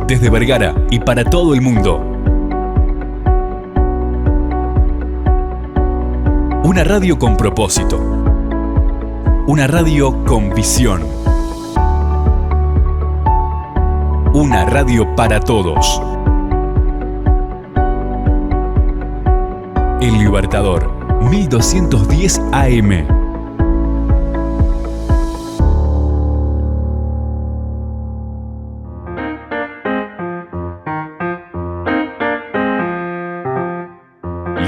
Desde Vergara y para todo el mundo. Una radio con propósito. Una radio con visión. Una radio para todos. El Libertador, 1210 AM.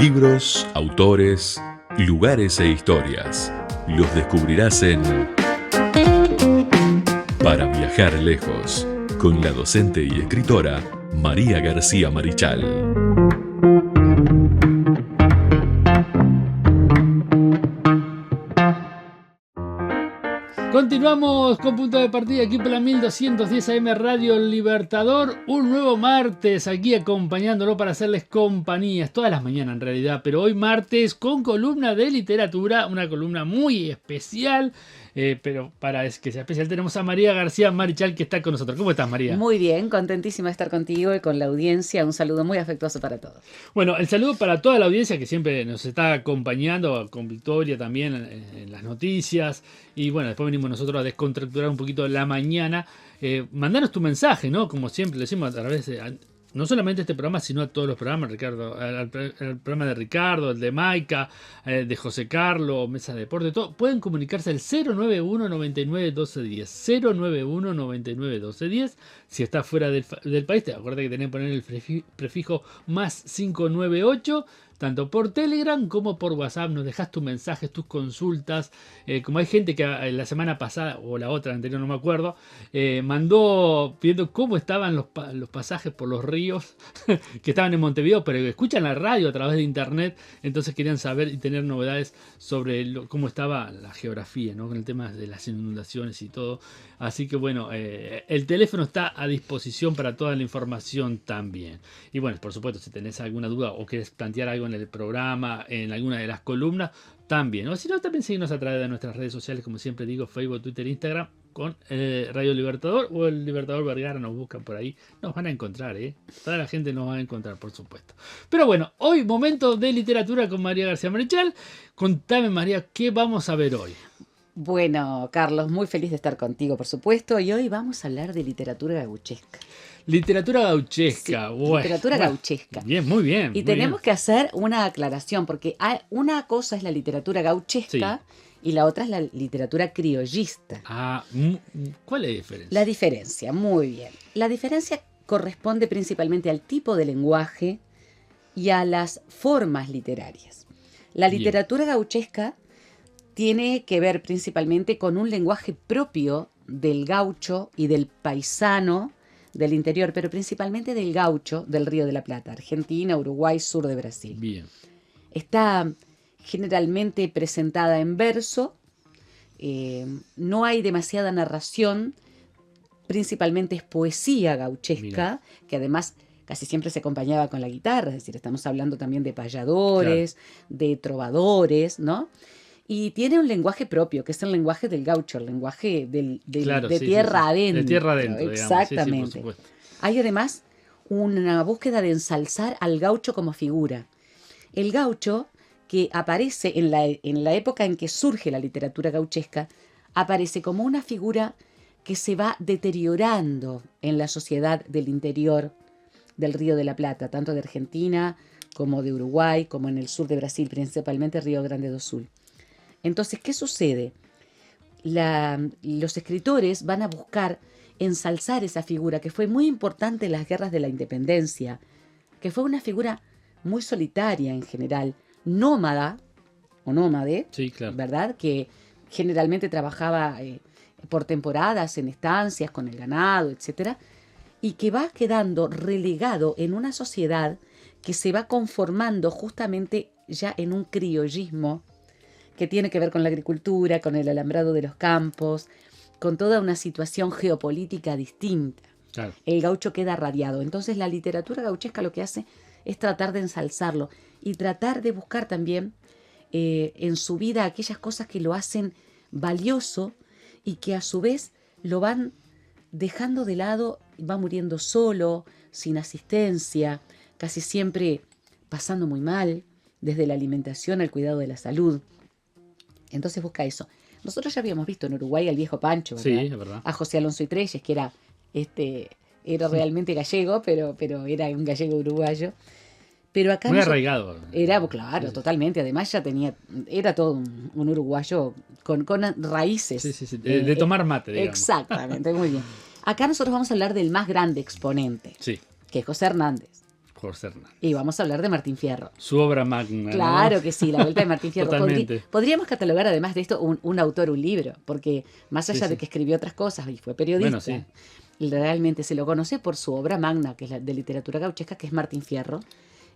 Libros, autores, lugares e historias. Los descubrirás en Para viajar lejos, con la docente y escritora María García Marichal. Continuamos con Punto de Partida aquí por la 1210 AM Radio Libertador. Un nuevo martes aquí acompañándolo para hacerles compañías. Todas las mañanas en realidad, pero hoy martes con columna de literatura. Una columna muy especial. Pero para que sea especial tenemos a María García Marichal que está con nosotros. ¿Cómo estás, María? Muy bien, contentísima de estar contigo y con la audiencia. Un saludo muy afectuoso para todos. Bueno, el saludo para toda la audiencia que siempre nos está acompañando, con Victoria también en las noticias. Y bueno, después venimos nosotros a descontracturar un poquito la mañana. Mandanos tu mensaje, ¿no? Como siempre lo decimos a través de... No solamente este programa, sino a todos los programas, Ricardo, el programa de Ricardo, el de Maica, de José Carlos, Mesa de Deporte, todo. Pueden comunicarse al 091 99 12 10. 091 99 12 10. Si está fuera del país, te acuerdas que tenés que poner el prefijo más 598. Tanto por Telegram como por WhatsApp nos dejas tus mensajes, tus consultas. Como hay gente que la semana pasada, o la otra anterior, no me acuerdo, mandó pidiendo cómo estaban los pasajes por los ríos que estaban en Montevideo, pero que escuchan la radio a través de internet, entonces querían saber y tener novedades sobre cómo estaba la geografía, ¿no? Con el tema de las inundaciones y todo. Así que bueno, el teléfono está a disposición para toda la información también. Y bueno, por supuesto, si tenés alguna duda o querés plantear algo en el programa, en alguna de las columnas, también. O si no, también seguirnos a través de nuestras redes sociales, como siempre digo, Facebook, Twitter, Instagram, con Radio Libertador o el Libertador Vergara, nos buscan por ahí. Nos van a encontrar, Toda la gente nos va a encontrar, por supuesto. Pero bueno, hoy momento de literatura con María García Marichal. Contame, María, ¿qué vamos a ver hoy? Bueno, Carlos, muy feliz de estar contigo, por supuesto, y hoy vamos a hablar de literatura gauchesca. Literatura gauchesca, sí, literatura gauchesca. Bien, muy bien. Y tenemos que hacer una aclaración, porque una cosa es la literatura gauchesca y la otra es la literatura criollista. ¿Cuál es la diferencia? La diferencia, muy bien. La diferencia corresponde principalmente al tipo de lenguaje y a las formas literarias. La literatura gauchesca tiene que ver principalmente con un lenguaje propio del gaucho y del paisano del interior, pero principalmente del gaucho del Río de la Plata, Argentina, Uruguay, sur de Brasil. Bien. Está generalmente presentada en verso, no hay demasiada narración, principalmente es poesía gauchesca, que además casi siempre se acompañaba con la guitarra, es decir, estamos hablando también de payadores, de trovadores, ¿no? Y tiene un lenguaje propio, que es el lenguaje del gaucho, el lenguaje de tierra adentro. De tierra adentro, exactamente. Sí, por supuesto. Hay además una búsqueda de ensalzar al gaucho como figura. El gaucho, que aparece en la época en que surge la literatura gauchesca, aparece como una figura que se va deteriorando en la sociedad del interior del Río de la Plata, tanto de Argentina como de Uruguay, como en el sur de Brasil, principalmente Río Grande do Sul. Entonces, ¿qué sucede? Los escritores van a buscar ensalzar esa figura que fue muy importante en las guerras de la independencia, que fue una figura muy solitaria en general, nómada o nómade, ¿verdad? Que generalmente trabajaba por temporadas en estancias con el ganado, etc. Y que va quedando relegado en una sociedad que se va conformando justamente ya en un criollismo que tiene que ver con la agricultura, con el alambrado de los campos, con toda una situación geopolítica distinta. Claro. El gaucho queda radiado. Entonces la literatura gauchesca lo que hace es tratar de ensalzarlo y tratar de buscar también en su vida aquellas cosas que lo hacen valioso y que a su vez lo van dejando de lado, va muriendo solo, sin asistencia, casi siempre pasando muy mal, desde la alimentación al cuidado de la salud. Entonces busca eso. Nosotros ya habíamos visto en Uruguay al viejo Pancho, ¿verdad? Sí, es verdad. A José Alonso y Treyes, que era realmente gallego, pero era un gallego uruguayo. Pero acá Muy nosotros- arraigado. Era, claro, Sí, sí. totalmente. Además era todo un uruguayo con raíces. Sí, sí, sí. De tomar mate, digamos. Exactamente, muy bien. Acá nosotros vamos a hablar del más grande exponente, Sí, que es José Hernández. José Hernández. Y vamos a hablar de Martín Fierro. Su obra magna. ¿no? Claro que sí, la vuelta de Martín Fierro. Totalmente. Podríamos catalogar además de esto un autor, un libro, porque más allá Sí, de sí. que escribió otras cosas y fue periodista, Bueno, sí. realmente se lo conoce por su obra magna, que es la de literatura gauchesca, que es Martín Fierro,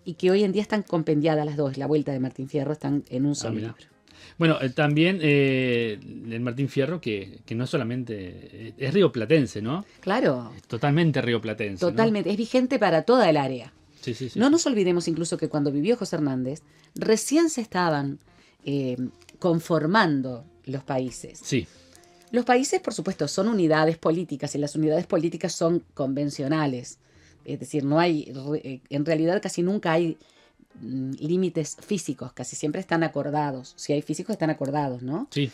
y que hoy en día están compendiadas las dos, la vuelta de Martín Fierro, están en un solo mira. libro. Bueno, también el Martín Fierro, que no solamente es rioplatense, ¿no? Claro, Es totalmente rioplatense. ¿no? totalmente, es vigente para toda el área. Sí, sí, sí. No nos olvidemos incluso que cuando vivió José Hernández, recién se estaban conformando los países. Sí, Los países, por supuesto, son unidades políticas y las unidades políticas son convencionales. Es decir, no hay, en realidad casi nunca hay límites físicos, casi siempre están acordados. Si hay físicos, están acordados, ¿no? sí.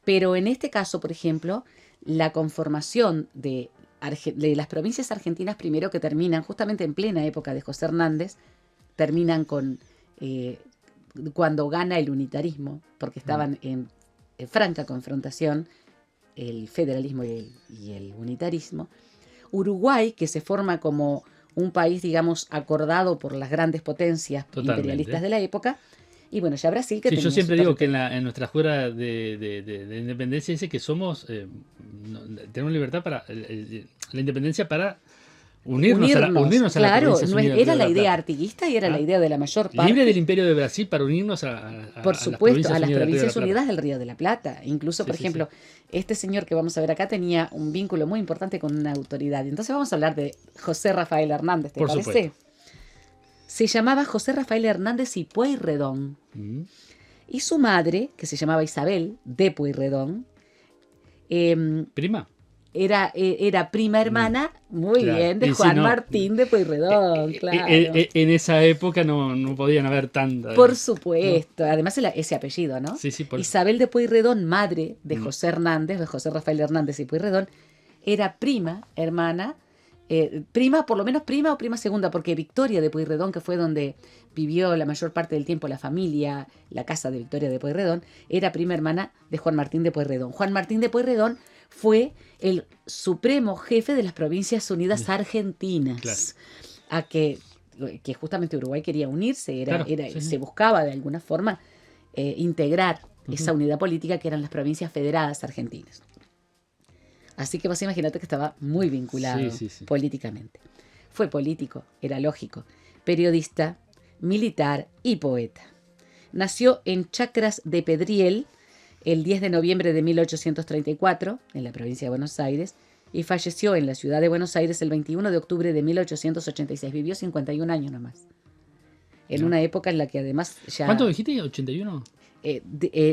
Pero en este caso, por ejemplo, la conformación de las provincias argentinas, primero que terminan justamente en plena época de José Hernández, terminan con cuando gana el unitarismo, porque estaban en franca confrontación el federalismo y el unitarismo. Uruguay, que se forma como un país, digamos, acordado por las grandes potencias Totalmente. imperialistas de la época. Y bueno, ya Brasil, que Sí, tenía yo su siempre digo que territorio. en nuestra jura de independencia dice que somos, tenemos libertad para, la independencia para unirnos a la claro, Provincias no Unidas era de la La idea Plata. artiguista y era ¿Ah? la idea de la mayor parte. Libre del Imperio de Brasil para unirnos a Por las supuesto, a las Unidas del Río de la provincias Plata. unidas del Río de la Plata. Incluso, Sí, por sí, ejemplo, este señor que vamos a ver acá tenía un vínculo muy importante con una autoridad. Entonces vamos a hablar de José Rafael Hernández, ¿te Por parece? supuesto. Se llamaba José Rafael Hernández y Pueyrredón. Mm. Y su madre, que se llamaba Isabel de Pueyrredón, Prima. era prima hermana, muy Claro. bien, de Y sí, Juan no. Martín de Pueyrredón, claro. En esa época no podían haber tantas. Por supuesto, además ese apellido, ¿no? Sí, sí, por Isabel de Pueyrredón, madre de José Hernández, de José Rafael Hernández y Pueyrredón, era prima, hermana, prima, por lo menos prima o prima segunda, porque Victoria de Pueyrredón, que fue donde vivió la mayor parte del tiempo la familia, la casa de Victoria de Pueyrredón, era prima hermana de Juan Martín de Pueyrredón. Juan Martín de Pueyrredón fue el supremo jefe de las Provincias Unidas Argentinas, Claro. a que justamente Uruguay quería unirse, Claro, sí, sí. se buscaba de alguna forma integrar esa unidad política que eran las provincias federadas argentinas. Así que vos imaginate que estaba muy vinculado Sí, sí, sí. políticamente. Fue político, era lógico, periodista, militar y poeta. Nació en Chacras de Pedriel el 10 de noviembre de 1834, en la provincia de Buenos Aires, y falleció en la ciudad de Buenos Aires el 21 de octubre de 1886. Vivió 51 años nomás. En No. una época en la que además ya... ¿Cuánto dijiste? ¿81?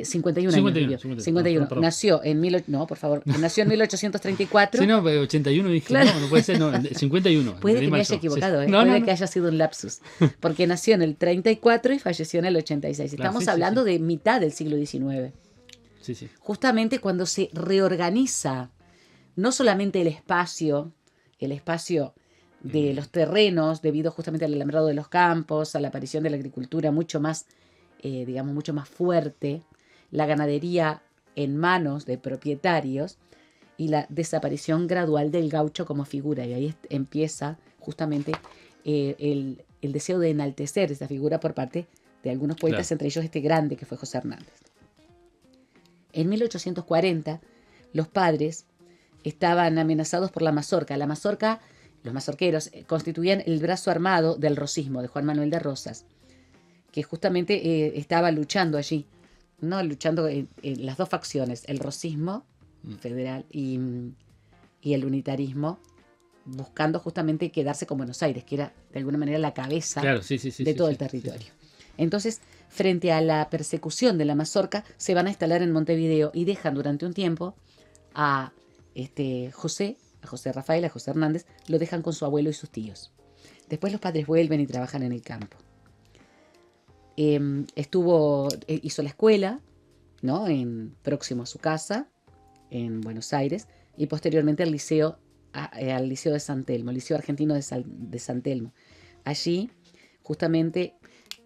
51 años vivió. 51. Perdón. Nació en... No, por favor. Nació en 1834. Sí, no, 81 dije, Claro. no puede ser, no, 51. Puede entendí que me mal haya yo. equivocado, Sí. puede que haya sido un lapsus, porque nació en el 34 y falleció en el 86. Claro, Estamos sí, sí, hablando sí. de mitad del siglo XIX, Sí, sí. justamente cuando se reorganiza no solamente el espacio de los terrenos, debido justamente al alambrado de los campos, a la aparición de la agricultura mucho más, digamos, mucho más fuerte, la ganadería en manos de propietarios, y la desaparición gradual del gaucho como figura. Y ahí empieza justamente el deseo de enaltecer esa figura por parte de algunos poetas, Claro. entre ellos este grande que fue José Hernández. En 1840, los padres estaban amenazados por la mazorca. La mazorca, los mazorqueros, constituían el brazo armado del rosismo, de Juan Manuel de Rosas, que justamente estaba luchando allí, ¿no? Luchando en las dos facciones, el rosismo federal y el unitarismo, buscando justamente quedarse con Buenos Aires, que era de alguna manera la cabeza Claro, sí, sí, sí, de sí, todo sí, el territorio. sí, Entonces, frente a la persecución de la mazorca, se van a instalar en Montevideo y dejan durante un tiempo a José a José Rafael, a José Hernández, lo dejan con su abuelo y sus tíos. Después los padres vuelven y trabajan en el campo. Hizo la escuela, ¿no? Próximo a su casa, en Buenos Aires, y posteriormente al liceo de San Telmo, el Liceo Argentino de San Telmo. Allí, justamente,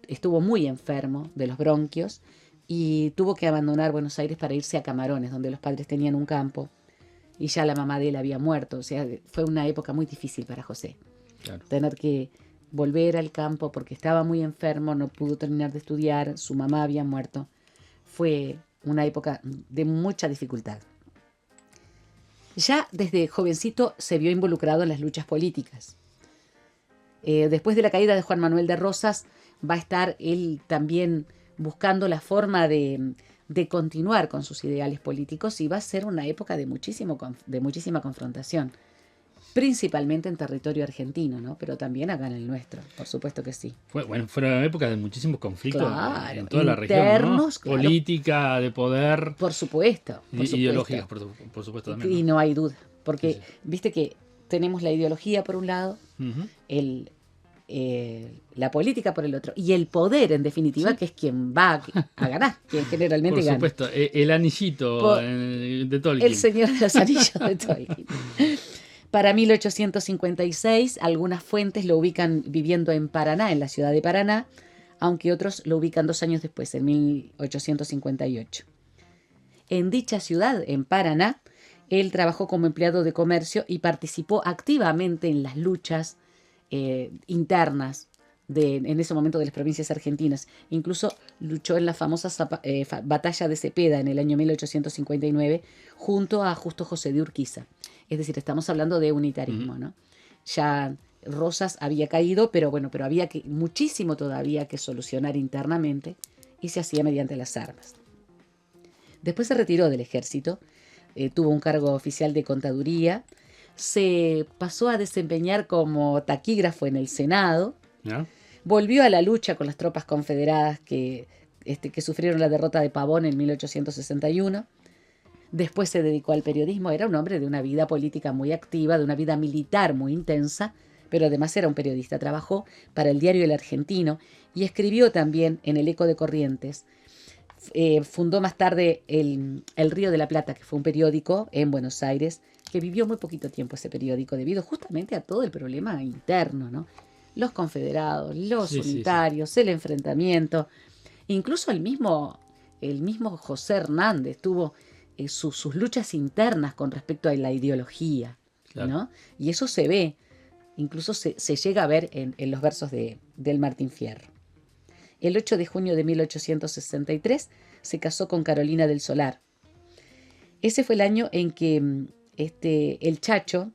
estuvo muy enfermo de los bronquios y tuvo que abandonar Buenos Aires para irse a Camarones, donde los padres tenían un campo, y ya la mamá de él había muerto. O sea, fue una época muy difícil para José. Claro. Tener que volver al campo porque estaba muy enfermo, no pudo terminar de estudiar, su mamá había muerto. Fue una época de mucha dificultad. Ya desde jovencito se vio involucrado en las luchas políticas. Después de la caída de Juan Manuel de Rosas, va a estar él también buscando la forma de continuar con sus ideales políticos, y va a ser una época de muchísima confrontación, principalmente en territorio argentino, ¿no? Pero también acá en el nuestro, por supuesto que sí. Fueron épocas de muchísimos conflictos, Claro, en toda la región, ¿no? internos, claro. Política, de poder, Por supuesto. ideológicas, por supuesto también, ¿no? Y no hay duda, porque Sí. viste que tenemos la ideología por un lado, Ujú. la política por el otro, y el poder, en definitiva, Sí. que es quien va a ganar, quien generalmente Por gana. supuesto, el anillito Por- de Tolkien. El Señor de los Anillos de Tolkien. Para 1856, algunas fuentes lo ubican viviendo en Paraná, en la ciudad de Paraná, aunque otros lo ubican 2 años después, en 1858. En dicha ciudad, en Paraná, él trabajó como empleado de comercio y participó activamente en las luchas internas en ese momento de las provincias argentinas. Incluso luchó en la famosa batalla de Cepeda en el año 1859 junto a Justo José de Urquiza. Es decir, estamos hablando de unitarismo, ¿no? Ya Rosas había caído, pero había muchísimo todavía que solucionar internamente, y se hacía mediante las armas. Después se retiró del ejército, tuvo un cargo oficial de contaduría, se pasó a desempeñar como taquígrafo en el Senado, ¿Ya? volvió a la lucha con las tropas confederadas que sufrieron la derrota de Pavón en 1861. Después se dedicó al periodismo. Era un hombre de una vida política muy activa, de una vida militar muy intensa, pero además era un periodista. Trabajó para el diario El Argentino y escribió también en El Eco de Corrientes. Fundó más tarde el Río de la Plata, que fue un periódico en Buenos Aires, que vivió muy poquito tiempo ese periódico debido justamente a todo el problema interno, ¿no? Los confederados, los unitarios, el enfrentamiento. Incluso el mismo José Hernández tuvo sus luchas internas con respecto a la ideología, Claro. ¿no? Y eso se ve, incluso se llega a ver en los versos del Martín Fierro. El 8 de junio de 1863 se casó con Carolina del Solar. Ese fue el año en que el Chacho,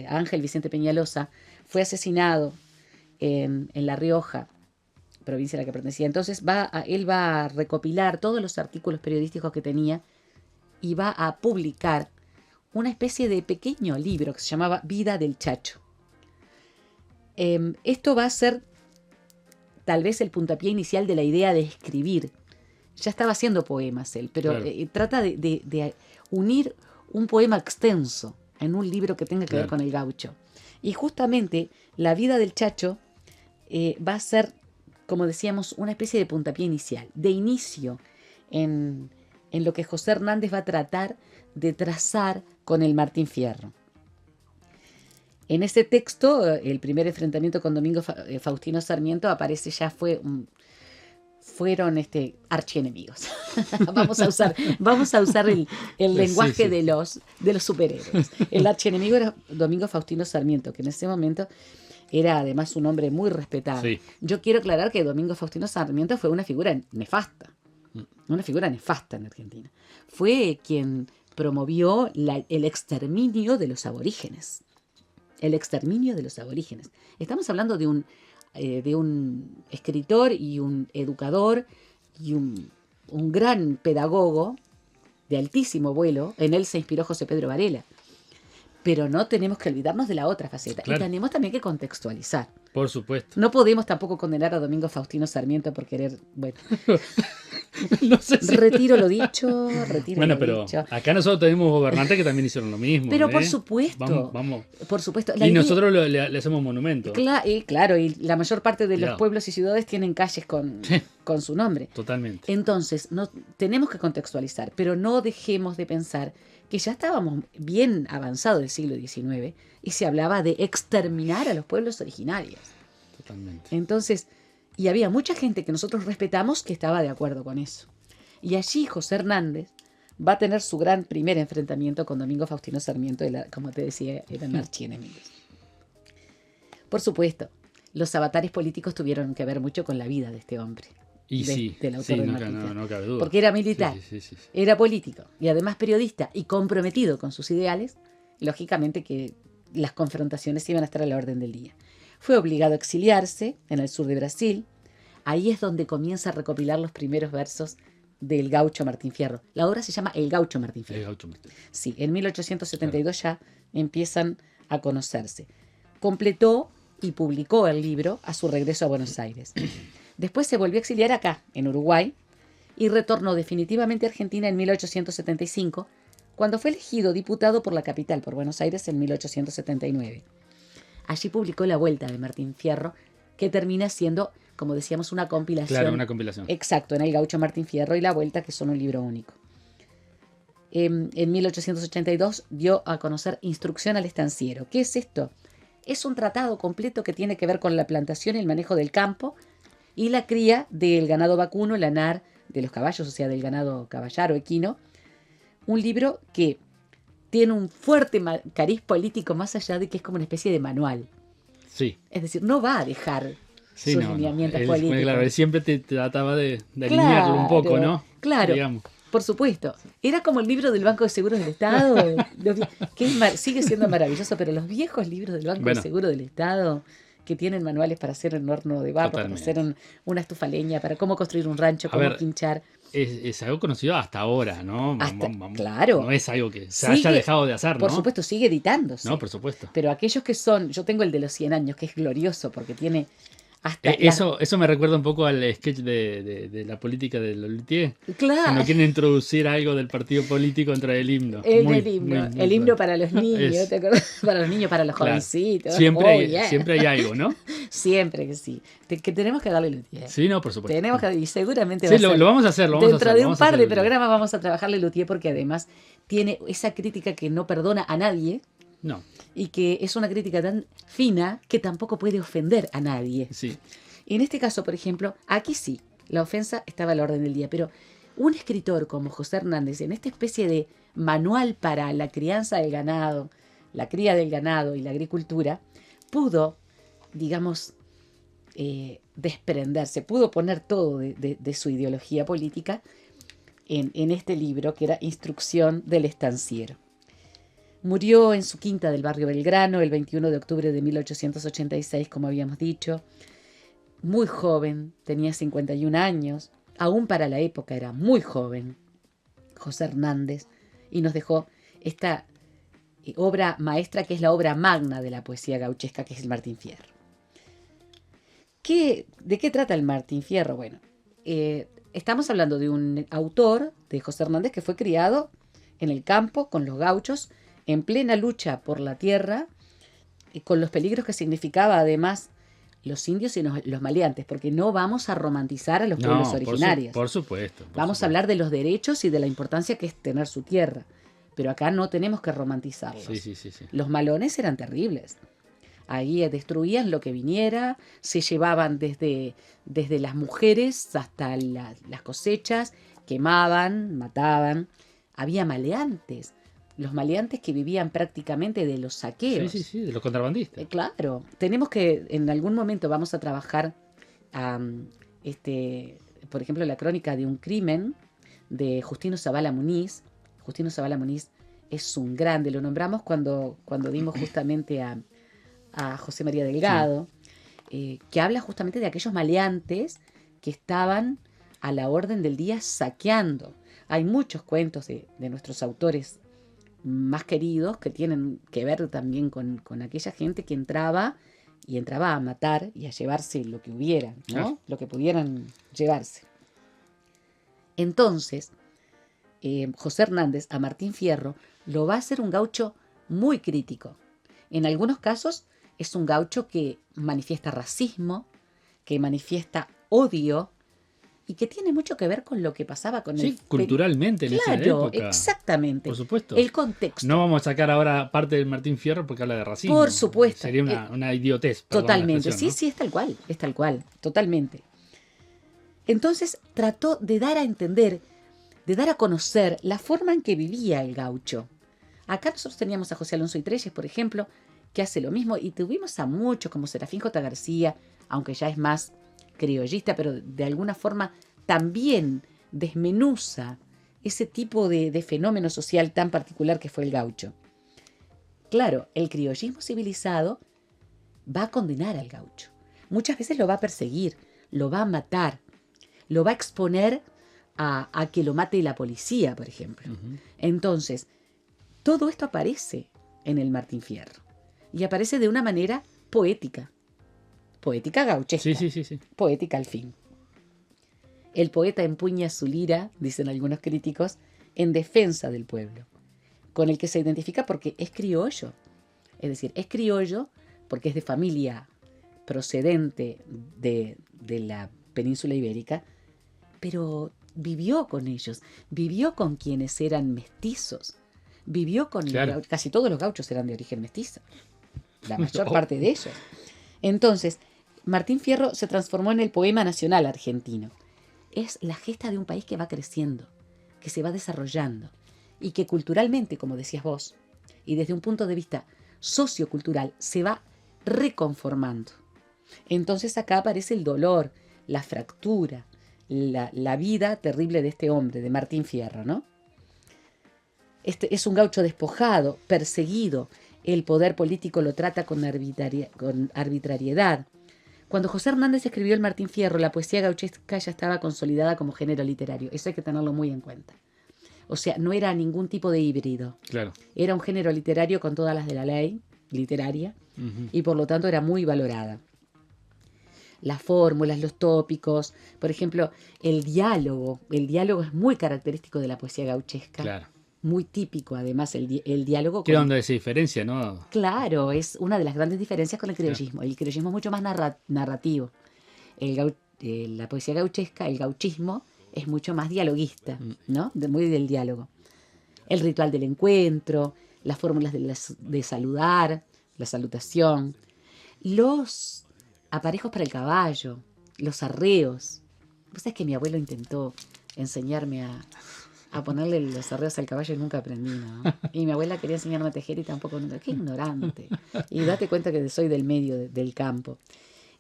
Ángel Vicente Peñalosa, fue asesinado en La Rioja, provincia a la que pertenecía. Entonces él va a recopilar todos los artículos periodísticos que tenía y va a publicar una especie de pequeño libro que se llamaba Vida del Chacho. Esto va a ser tal vez el puntapié inicial de la idea de escribir. Ya estaba haciendo poemas él, pero Claro. trata de unir un poema extenso en un libro que tenga que ver Claro. con el gaucho. Y justamente la vida del Chacho va a ser, como decíamos, una especie de puntapié inicial, de inicio en lo que José Hernández va a tratar de trazar con el Martín Fierro. En ese texto, el primer enfrentamiento con Domingo Faustino Sarmiento aparece ya, fueron archienemigos. Vamos a usar el lenguaje sí. de los superhéroes. El archienemigo era Domingo Faustino Sarmiento, que en ese momento era además un hombre muy respetado. Sí. Yo quiero aclarar que Domingo Faustino Sarmiento fue una figura nefasta. Una figura nefasta en Argentina. Fue quien promovió el exterminio de los aborígenes. El exterminio de los aborígenes. Estamos hablando de un escritor y un educador y un gran pedagogo de altísimo vuelo. En él se inspiró José Pedro Varela. Pero no tenemos que olvidarnos de la otra faceta. Claro. Y tenemos también que contextualizar. Por supuesto. No podemos tampoco condenar a Domingo Faustino Sarmiento por querer, bueno, No sé si... Retiro lo dicho, retiro Bueno, lo pero dicho. acá nosotros tenemos gobernantes que también hicieron lo mismo. Pero por ¿eh? supuesto, Vamos. por supuesto. Y nosotros le hacemos monumento. Claro, y la mayor parte de los Cuidado. pueblos y ciudades tienen calles con su nombre. Totalmente. Entonces, no, tenemos que contextualizar, pero no dejemos de pensar que ya estábamos bien avanzado del siglo XIX y se hablaba de exterminar a los pueblos originarios. Totalmente. Entonces, y había mucha gente que nosotros respetamos que estaba de acuerdo con eso. Y allí José Hernández va a tener su gran primer enfrentamiento con Domingo Faustino Sarmiento, como te decía, eran archienemigos. Por supuesto, los avatares políticos tuvieron que ver mucho con la vida de este hombre. Y Del autor del Martín Fierro. no cabe duda. Porque era militar, Sí. era político y además periodista y comprometido con sus ideales, lógicamente que las confrontaciones iban a estar a la orden del día. Fue obligado a exiliarse en el sur de Brasil. Ahí es donde comienza a recopilar los primeros versos del gaucho Martín Fierro. La obra se llama El gaucho Martín Fierro. El gaucho Martín. Sí, en 1872 ya empiezan a conocerse. Completó y publicó el libro a su regreso a Buenos Aires. Después se volvió a exiliar acá, en Uruguay, y retornó definitivamente a Argentina en 1875, cuando fue elegido diputado por la capital, por Buenos Aires, en 1879. Allí publicó La Vuelta de Martín Fierro, que termina siendo, como decíamos, una compilación. Claro, una compilación. Exacto, en El gaucho Martín Fierro y La Vuelta, que son un libro único. En 1882 dio a conocer Instrucción al estanciero. ¿Qué es esto? Es un tratado completo que tiene que ver con la plantación y el manejo del campo y la cría del ganado vacuno, lanar, de los caballos, o sea, del ganado caballar o equino. Un libro que tiene un fuerte cariz político más allá de que es como una especie de manual. Sí. Es decir, no va a dejar Sí, sus no. lineamientos Él, políticos. claro, él siempre te trataba de alinearlo un poco, ¿no? Claro, Digamos. por supuesto. Era como el libro del Banco de Seguros del Estado, que sigue siendo maravilloso, pero los viejos libros del Banco de Seguro del Estado, que tienen manuales para hacer un horno de barro, para hacer una estufa leña, para cómo construir un rancho, cómo pinchar. Es algo conocido hasta ahora, ¿no? Claro. No es algo que se haya dejado de hacer, ¿no? Por supuesto, sigue editándose. No, por supuesto. Pero aquellos que son, yo tengo el de los 100 años, que es glorioso, porque tiene hasta... Eso me recuerda un poco al sketch de la política de Lolitier. Claro. Cuando quieren introducir algo del partido político entre el himno. El himno para los niños, ¿te acuerdas? Para los niños, para los jovencitos. Siempre hay algo, ¿no? Siempre que sí. Que tenemos que darle Lelutier. Sí, no, por supuesto. Tenemos que, y seguramente sí, lo vamos a hacer. Dentro de un par de programas vamos a trabajar Lelutier porque además tiene esa crítica que no perdona a nadie. No. Y que es una crítica tan fina que tampoco puede ofender a nadie. Sí. Y en este caso, por ejemplo, aquí sí, la ofensa estaba a la orden del día, pero un escritor como José Hernández, en esta especie de manual para la crianza del ganado, la cría del ganado y la agricultura, pudo, digamos, desprenderse, pudo poner todo de su ideología política en este libro que era Instrucción del estanciero. Murió en su quinta del barrio Belgrano el 21 de octubre de 1886, como habíamos dicho. Muy joven, tenía 51 años. Aún para la época era muy joven, José Hernández. Y nos dejó esta obra maestra, que es la obra magna de la poesía gauchesca, que es el Martín Fierro. ¿De qué trata el Martín Fierro? Bueno, estamos hablando de un autor, de José Hernández, que fue criado en el campo con los gauchos, en plena lucha por la tierra, con los peligros que significaba además los indios y los maleantes, porque no vamos a romantizar a los pueblos originarios. Por supuesto. Vamos a hablar de los derechos y de la importancia que es tener su tierra, pero acá no tenemos que romantizarlos. Sí. Los malones eran terribles. Ahí destruían lo que viniera, se llevaban desde las mujeres hasta las cosechas, quemaban, mataban. Había maleantes. Los maleantes que vivían prácticamente de los saqueos. Sí, de los contrabandistas. Claro, tenemos que, en algún momento vamos a trabajar, por ejemplo, la crónica de un crimen de Justino Zavala Muniz. Justino Zavala Muniz es un grande, lo nombramos cuando dimos justamente a José María Delgado, que habla justamente de aquellos maleantes que estaban a la orden del día saqueando. Hay muchos cuentos de nuestros autores más queridos que tienen que ver también con aquella gente que entraba a matar y a llevarse lo que hubiera, ¿no? Lo que pudieran llevarse. Entonces, José Hernández a Martín Fierro lo va a hacer un gaucho muy crítico. En algunos casos es un gaucho que manifiesta racismo, que manifiesta odio y que tiene mucho que ver con lo que pasaba con Sí, culturalmente en esa Claro, época. exactamente. Por supuesto. El contexto. No vamos a sacar ahora parte del Martín Fierro porque habla de racismo. Por supuesto. Sería una idiotez. Perdón la Totalmente. expresión, Sí, ¿no? sí, es tal cual, totalmente. Entonces trató de dar a entender, de dar a conocer la forma en que vivía el gaucho. Acá nosotros teníamos a José Alonso Itreyes, por ejemplo, que hace lo mismo, y tuvimos a muchos como Serafín J. García, aunque ya es más criollista, pero de alguna forma también desmenuza ese tipo de fenómeno social tan particular que fue el gaucho. Claro, el criollismo civilizado va a condenar al gaucho. Muchas veces lo va a perseguir, lo va a matar, lo va a exponer a que lo mate la policía, por ejemplo. Ujú. Entonces, todo esto aparece en el Martín Fierro. Y aparece de una manera poética. Poética gauchesca. Sí. Poética al fin. El poeta empuña su lira, dicen algunos críticos, en defensa del pueblo, con el que se identifica porque es criollo. Es decir, es criollo porque es de familia procedente de la península ibérica, pero vivió con ellos, vivió con quienes eran mestizos, vivió con Claro. casi todos los gauchos eran de origen mestizo, la mayor parte de ellos. Entonces, Martín Fierro se transformó en el poema nacional argentino. Es la gesta de un país que va creciendo, que se va desarrollando y que culturalmente, como decías vos, y desde un punto de vista sociocultural, se va reconformando. Entonces acá aparece el dolor, la fractura, la vida terrible de este hombre, de Martín Fierro, ¿no? Este es un gaucho despojado, perseguido. El poder político lo trata con arbitrariedad. Cuando José Hernández escribió el Martín Fierro, la poesía gauchesca ya estaba consolidada como género literario. Eso hay que tenerlo muy en cuenta. O sea, no era ningún tipo de híbrido. Claro. Era un género literario con todas las de la ley literaria Ujú. y por lo tanto era muy valorada. Las fórmulas, los tópicos, por ejemplo, el diálogo. El diálogo es muy característico de la poesía gauchesca. Claro. Muy típico, además, el diálogo. ¿Qué onda se diferencia, no? Claro, es una de las grandes diferencias con el criollismo. Claro. El criollismo es mucho más narrativo. La poesía gauchesca, el gauchismo, es mucho más dialoguista, ¿no? Muy del diálogo. El ritual del encuentro, las fórmulas de saludar, la salutación, los aparejos para el caballo, los arreos. Vos sabés que mi abuelo intentó enseñarme a ponerle los arreos al caballo y nunca aprendí, ¿no? Y mi abuela quería enseñarme a tejer y tampoco nunca. ¡Qué ignorante! Y date cuenta que soy del medio del campo.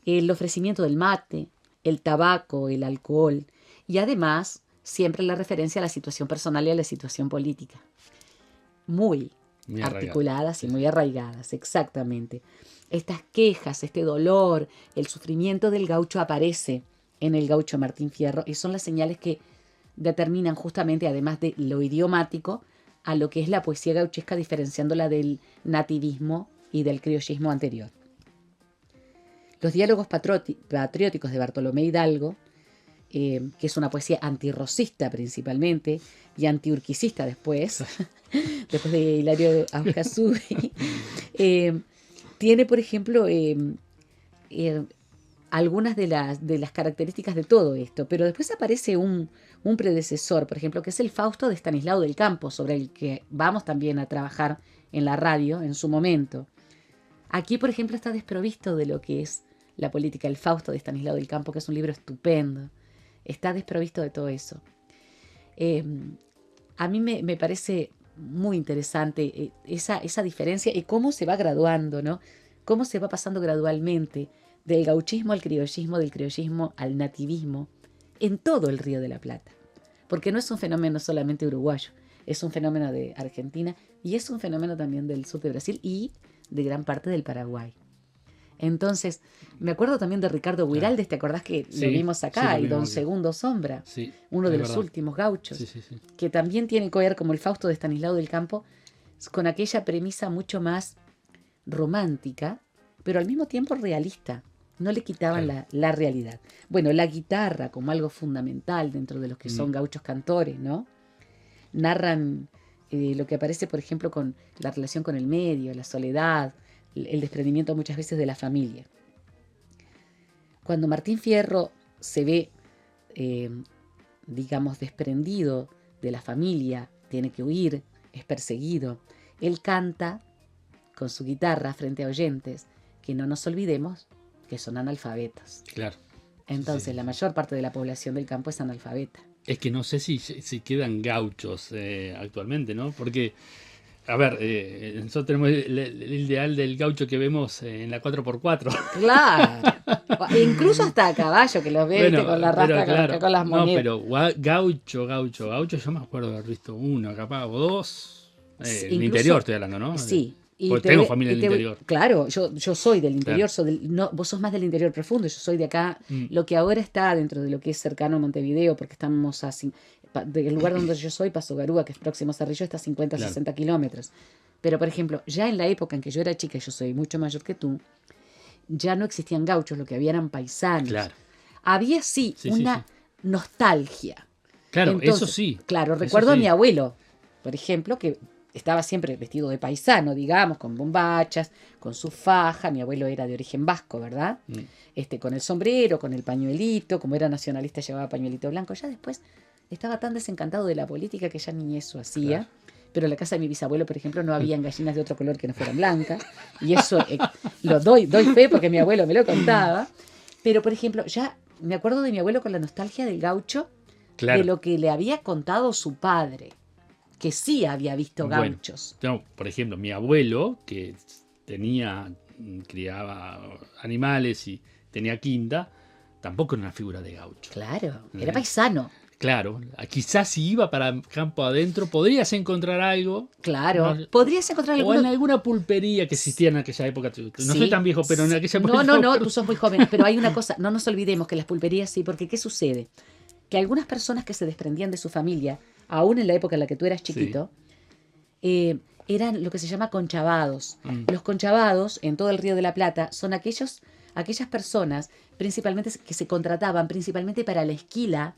El ofrecimiento del mate, el tabaco, el alcohol y además siempre la referencia a la situación personal y a la situación política. Muy articuladas y muy arraigadas, exactamente. Estas quejas, este dolor, el sufrimiento del gaucho aparece en el gaucho Martín Fierro y son las señales que determinan justamente, además de lo idiomático, a lo que es la poesía gauchesca, diferenciándola del nativismo y del criollismo anterior. Los diálogos patrióticos de Bartolomé Hidalgo, que es una poesía antirrocista principalmente y antiurquicista después de Hilario Aucasudi, tiene, por ejemplo, algunas de las características de todo esto, pero después aparece un predecesor, por ejemplo, que es el Fausto de Estanislao del Campo, sobre el que vamos también a trabajar en la radio en su momento. Aquí, por ejemplo, está desprovisto de lo que es la política, el Fausto de Estanislao del Campo, que es un libro estupendo. Está desprovisto de todo eso. A mí me parece muy interesante esa diferencia y cómo se va graduando, ¿no? Cómo se va pasando gradualmente del gauchismo al criollismo, del criollismo al nativismo, en todo el Río de la Plata. Porque no es un fenómeno solamente uruguayo, es un fenómeno de Argentina y es un fenómeno también del sur de Brasil y de gran parte del Paraguay. Entonces, me acuerdo también de Ricardo Guiraldes, ¿te acordás que Sí, lo vimos acá? sí, lo Y Don vimos aquí. Segundo Sombra, Sí, uno de es los verdad. últimos gauchos, Sí. que también tiene que ver, como el Fausto de Estanislao del Campo, con aquella premisa mucho más romántica, pero al mismo tiempo realista, no le quitaban Claro. la realidad. Bueno, la guitarra como algo fundamental dentro de los que son gauchos cantores, ¿no? Narran lo que aparece, por ejemplo, con la relación con el medio, la soledad, el desprendimiento muchas veces de la familia. Cuando Martín Fierro se ve, digamos, desprendido de la familia, tiene que huir, es perseguido, él canta con su guitarra frente a oyentes, que no nos olvidemos que son analfabetos. Claro. Entonces, Sí. la mayor parte de la población del campo es analfabeta. Es que no sé si quedan gauchos actualmente, ¿no? Porque, a ver, nosotros tenemos el ideal del gaucho que vemos en la 4x4. Claro. E incluso hasta a caballo, que los ves Bueno, ¿viste? Con la pero rastra, claro, con las no, monedas. pero gaucho, yo me acuerdo de haber visto uno, capaz, o dos. Sí, El incluso- interior estoy hablando, ¿no? Sí. Porque te tengo voy- familia y en el te voy- interior. Claro, yo soy del interior, Claro. no, vos sos más del interior profundo, yo soy de acá, Mm. lo que ahora está dentro de lo que es cercano a Montevideo, porque estamos del lugar donde yo soy, Paso Garúa, que es próximo a Cerrillo, está a 50, Claro. 60 kilómetros. Pero, por ejemplo, ya en la época en que yo era chica, yo soy mucho mayor que tú, ya no existían gauchos, lo que había eran paisanos. Claro. Había sí, Sí, una nostalgia. Claro, Entonces, eso sí. Claro, Eso recuerdo a sí. mi abuelo, por ejemplo, que estaba siempre vestido de paisano, digamos, con bombachas, con su faja. Mi abuelo era de origen vasco, ¿verdad? Con el sombrero, con el pañuelito, como era nacionalista llevaba pañuelito blanco. Ya después estaba tan desencantado de la política que ya ni eso hacía. Claro. Pero en la casa de mi bisabuelo, por ejemplo, no habían gallinas de otro color que no fueran blancas. Y eso lo doy fe porque mi abuelo me lo contaba. Pero, por ejemplo, ya me acuerdo de mi abuelo con la nostalgia del gaucho, Claro. de lo que le había contado su padre, que sí había visto Bueno, gauchos. no, por ejemplo, mi abuelo, que criaba animales y tenía quinta, tampoco era una figura de gaucho. Claro, era paisano. Claro, quizás si iba para campo adentro podrías encontrar algo. Claro, No, podrías encontrar o en alguno. alguna pulpería que existía en aquella época. No Sí, soy tan viejo, pero en aquella época. No, tú sos muy joven, pero hay una cosa, no nos olvidemos que las pulperías sí, porque ¿qué sucede? Que algunas personas que se desprendían de su familia, aún en la época en la que tú eras chiquito, eran lo que se llama conchavados. Los conchavados en todo el Río de la Plata son aquellas personas principalmente que se contrataban principalmente para la esquila,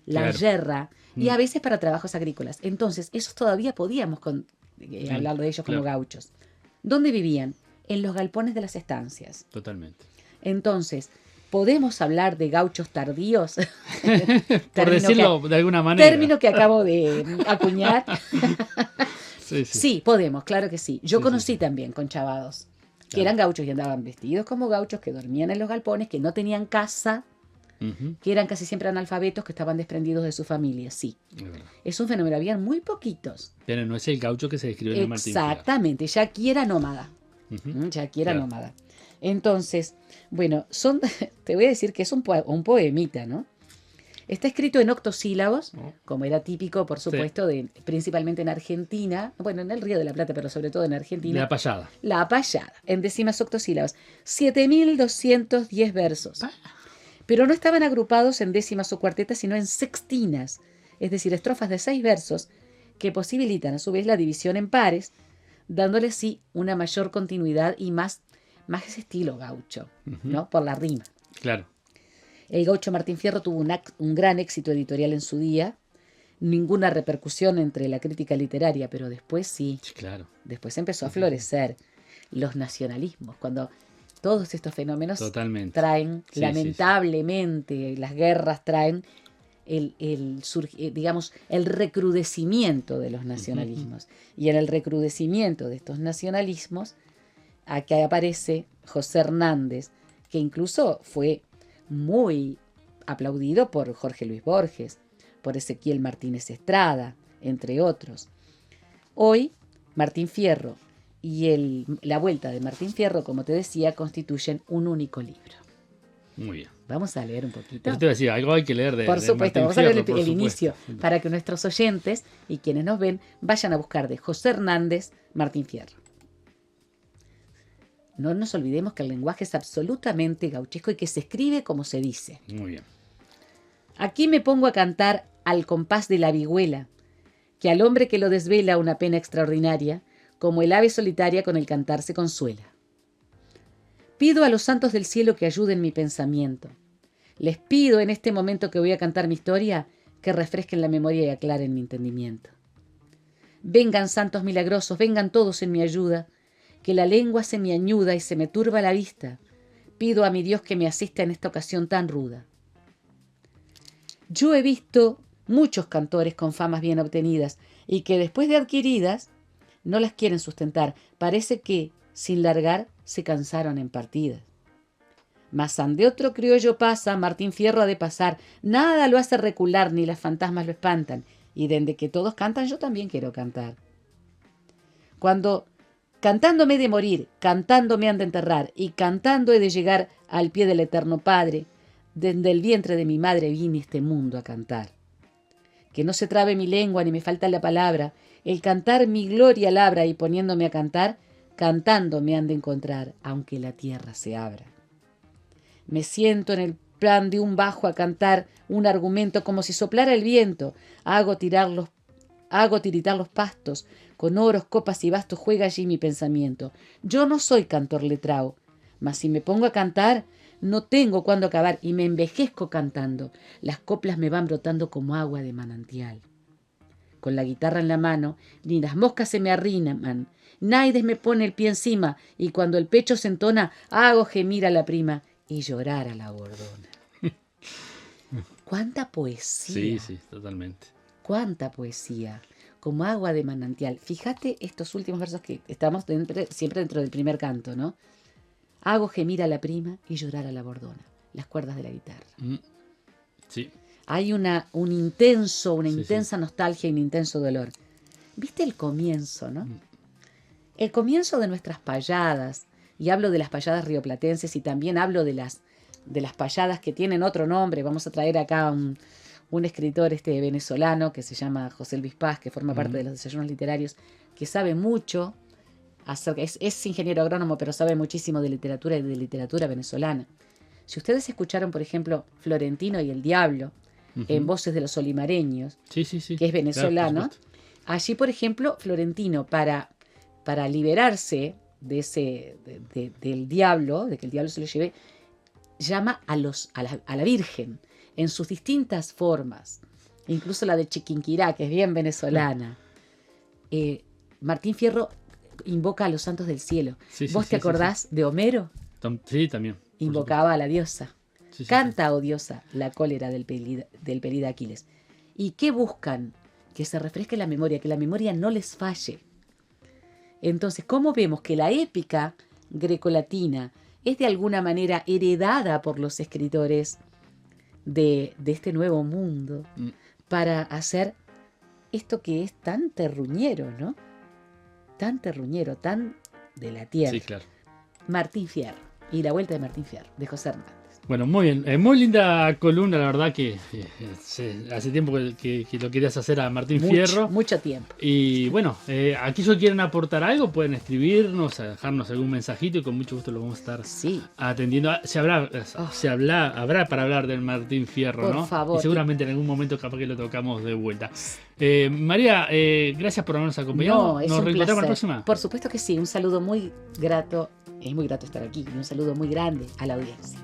la Claro. yerra y a veces para trabajos agrícolas. Entonces, esos todavía podíamos hablar de ellos como claro. gauchos. ¿Dónde vivían? En los galpones de las estancias. Totalmente. Entonces, ¿podemos hablar de gauchos tardíos? Por decirlo de alguna manera. Término que acabo de acuñar. Sí. Sí, podemos, claro que sí. Yo Sí, conocí sí. también conchavados, que Claro. eran gauchos y andaban vestidos como gauchos, que dormían en los galpones, que no tenían casa, Ujú. que eran casi siempre analfabetos, que estaban desprendidos de su familia. Sí, Es verdad. es un fenómeno, habían muy poquitos. Pero no es el gaucho que se describe en el Martín Fierro. Exactamente, ya aquí era nómada. Ujú. Ya aquí era Claro. nómada. Entonces, bueno, te voy a decir que es un poemita, ¿no? Está escrito en octosílabos, Oh. como era típico, por supuesto, principalmente en Argentina, bueno, en el Río de la Plata, pero sobre todo en Argentina. La payada. La payada, en décimas octosílabas. 7.210 versos. Pero no estaban agrupados en décimas o cuartetas, sino en sextinas, es decir, estrofas de 6 versos que posibilitan a su vez la división en pares, dándole así una mayor continuidad y más ese estilo gaucho, ¿no? Por la rima. Claro. El gaucho Martín Fierro tuvo un gran éxito editorial en su día, ninguna repercusión entre la crítica literaria, pero después sí, Sí, claro. después empezó a florecer los nacionalismos, cuando todos estos fenómenos Totalmente. traen, Sí, lamentablemente, las guerras traen digamos, el recrudecimiento de los nacionalismos. Y en el recrudecimiento de estos nacionalismos, aquí aparece José Hernández, que incluso fue muy aplaudido por Jorge Luis Borges, por Ezequiel Martínez Estrada, entre otros. Hoy, Martín Fierro y la vuelta de Martín Fierro, como te decía, constituyen un único libro. Muy bien. Vamos a leer un poquito. Pero te voy a decir, algo hay que leer de Por de supuesto, Martín vamos a leer Fierro, por el supuesto. inicio para que nuestros oyentes y quienes nos ven vayan a buscar de José Hernández, Martín Fierro. No nos olvidemos que el lenguaje es absolutamente gauchesco y que se escribe como se dice. Muy bien. Aquí me pongo a cantar al compás de la vihuela, que al hombre que lo desvela una pena extraordinaria, como el ave solitaria con el cantar se consuela. pido a los santos del cielo que ayuden mi pensamiento. Les pido en este momento que voy a cantar mi historia que refresquen la memoria y aclaren mi entendimiento. Vengan santos milagrosos, vengan todos en mi ayuda, que la lengua se me añuda y se me turba la vista. Pido a mi Dios que me asista en esta ocasión tan ruda. Yo he visto muchos cantores con famas bien obtenidas y que después de adquiridas no las quieren sustentar. Parece que, sin largar, se cansaron en partidas. Mas ande otro criollo pasa, Martín Fierro ha de pasar. Nada lo hace recular, ni las fantasmas lo espantan. Y desde que todos cantan, yo también quiero cantar. Cuando cantando me he de morir, cantando me han de enterrar, y cantando he de llegar al pie del eterno Padre, desde el vientre de mi madre vine este mundo a cantar. Que no se trabe mi lengua ni me falta la palabra, el cantar mi gloria labra, y poniéndome a cantar, cantando me han de encontrar, aunque la tierra se abra. Me siento en el plan de un bajo a cantar un argumento como si soplara el viento, hago tiritar los pastos, con oros, copas y bastos juega allí mi pensamiento. Yo no soy cantor letrao, mas si me pongo a cantar, no tengo cuándo acabar y me envejezco cantando. Las coplas me van brotando como agua de manantial. Con la guitarra en la mano, ni las moscas se me arriman, naides me pone el pie encima, y cuando el pecho se entona, hago gemir a la prima y llorar a la bordona. ¡Cuánta poesía! Sí, totalmente. ¡Cuánta poesía! Como agua de manantial. Fíjate estos últimos versos que estamos siempre dentro del primer canto, ¿no? Hago gemir a la prima y llorar a la bordona. Las cuerdas de la guitarra. Sí. Hay una intensa nostalgia y un intenso dolor. ¿Viste el comienzo, no? El comienzo de nuestras payadas. Y hablo de las payadas rioplatenses y también hablo de las payadas que tienen otro nombre. Vamos a traer acá un escritor venezolano que se llama José Luis Paz, que forma parte de los desayunos literarios, que sabe mucho acerca, es ingeniero agrónomo, pero sabe muchísimo de literatura y de literatura venezolana. Si ustedes escucharon, por ejemplo, Florentino y el Diablo, en Voces de los Olimareños, sí. que es venezolano, Claro, allí, por ejemplo, Florentino, para liberarse del diablo, de que el diablo se lo lleve, llama a la Virgen en sus distintas formas, incluso la de Chiquinquirá, que es bien venezolana. Martín Fierro invoca a los santos del cielo. ¿Vos te acordás de Homero? Sí, también. Invocaba a la diosa. Sí, Canta, oh diosa, la cólera del pelida Aquiles. ¿Y qué buscan? Que se refresque la memoria, que la memoria no les falle. Entonces, ¿cómo vemos que la épica grecolatina es de alguna manera heredada por los escritores de este nuevo mundo para hacer esto que es tan terruñero, ¿no? Tan terruñero, tan de la tierra? Sí, claro. Martín Fierro y la vuelta de Martín Fierro, de José Hernández. Bueno, muy bien. Muy linda columna, la verdad que hace tiempo que lo querías hacer a Martín Fierro. Mucho tiempo. Y bueno, aquellos que quieren aportar algo pueden escribirnos, a dejarnos algún mensajito y con mucho gusto lo vamos a estar atendiendo. Habrá para hablar del Martín Fierro, por ¿no? favor. Y seguramente en algún momento capaz que lo tocamos de vuelta. María, gracias por habernos acompañado. Es ¿Nos un reencontramos la placer. próxima? Por supuesto que sí. Un saludo muy grato. Es muy grato estar aquí. Y un saludo muy grande a la audiencia.